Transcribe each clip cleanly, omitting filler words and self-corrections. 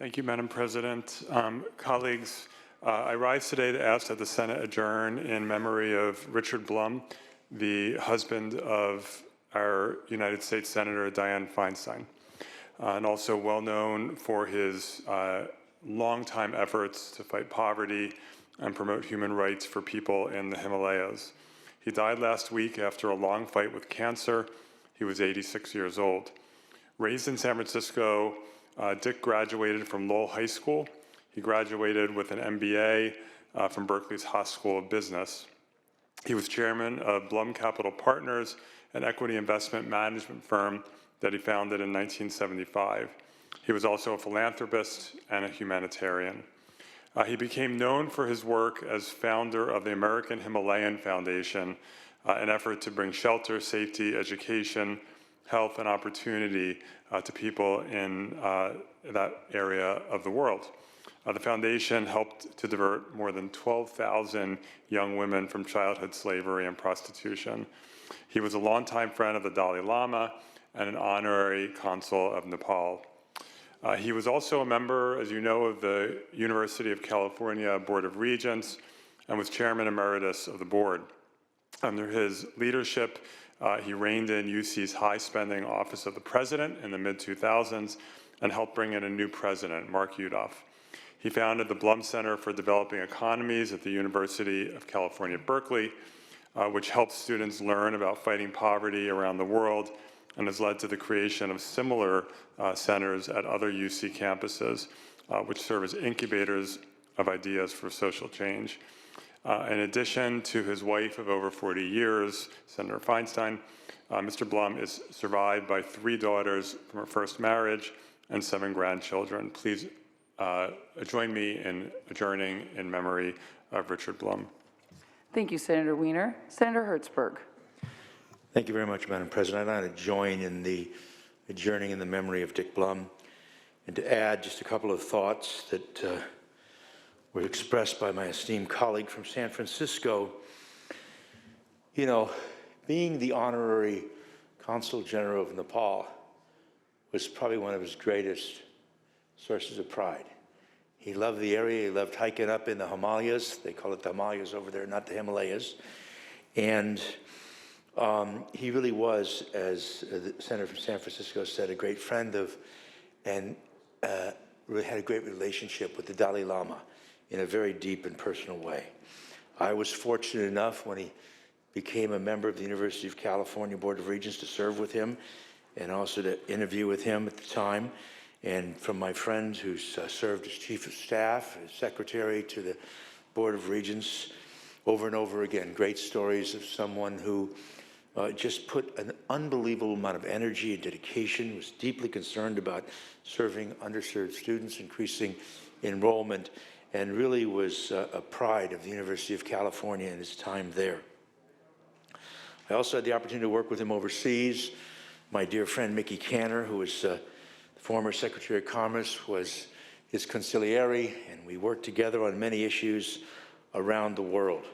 Thank you, Madam President. Colleagues, I rise today to ask that the Senate adjourn in memory of Richard Blum, the husband of our United States Senator Dianne Feinstein, and also well known for his longtime efforts to fight poverty and promote human rights for people in the Himalayas. He died last week after a long fight with cancer. He was 86 years old. Raised in San Francisco, Dick graduated from Lowell High School. He graduated with an MBA from Berkeley's Haas School of Business. He was chairman of Blum Capital Partners, an equity investment management firm that he founded in 1975. He was also a philanthropist and a humanitarian. He became known for his work as founder of the American Himalayan Foundation, an effort to bring shelter, safety, education, health, and opportunity to people in that area of the world. The foundation helped to divert more than 12,000 young women from childhood slavery and prostitution. He was a longtime friend of the Dalai Lama and an honorary consul of Nepal. He was also a member, as you know, of the University of California Board of Regents and was chairman emeritus of the board. Under his leadership, he reined in UC's high-spending Office of the President in the mid-2000s and helped bring in a new president, Mark Yudof. He founded the Blum Center for Developing Economies at the University of California, Berkeley, which helps students learn about fighting poverty around the world and has led to the creation of similar centers at other UC campuses, which serve as incubators of ideas for social change. In addition to his wife of over 40 years, Senator Feinstein, Mr. Blum is survived by 3 daughters from her first marriage and 7 grandchildren. Please join me in adjourning in memory of Richard Blum. Thank you, Senator Wiener. Senator Hertzberg. Thank you very much, Madam President. I'd like to join in the adjourning in the memory of Dick Blum and to add just a couple of thoughts that were expressed by my esteemed colleague from San Francisco. You know, being the honorary Consul General of Nepal was probably one of his greatest sources of pride. He loved the area. He loved hiking up in the Himalayas. They call it the Himalayas over there, not the Himalayas. And he really was, as the senator from San Francisco said, a great friend of, and really had a great relationship with the Dalai Lama in a very deep and personal way. I was fortunate enough when he became a member of the University of California Board of Regents to serve with him and also to interview with him at the time. And from my friend who's served as chief of staff, as secretary to the Board of Regents, over and over again, great stories of someone who just put an unbelievable amount of energy and dedication, was deeply concerned about serving underserved students, increasing enrollment, and really was a pride of the University of California in his time there. I also had the opportunity to work with him overseas. My dear friend Mickey Cantor, who was the former Secretary of Commerce, was his consigliere, and we worked together on many issues around the world.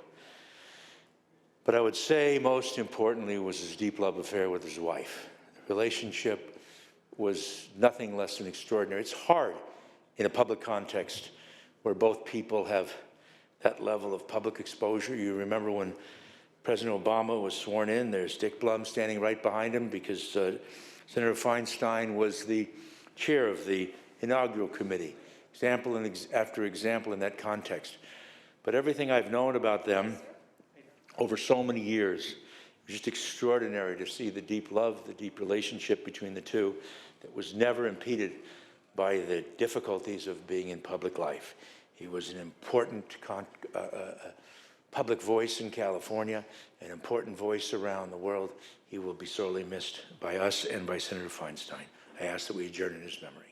But I would say most importantly was his deep love affair with his wife. The relationship was nothing less than extraordinary. It's hard in a public context where both people have that level of public exposure. You remember when President Obama was sworn in, there's Dick Blum standing right behind him because Senator Feinstein was the chair of the inaugural committee. Example after example in that context. But everything I've known about them over so many years, it was just extraordinary to see the deep love, the deep relationship between the two that was never impeded by the difficulties of being in public life. He was an important public voice in California, an important voice around the world. He will be sorely missed by us and by Senator Feinstein. I ask that we adjourn in his memory.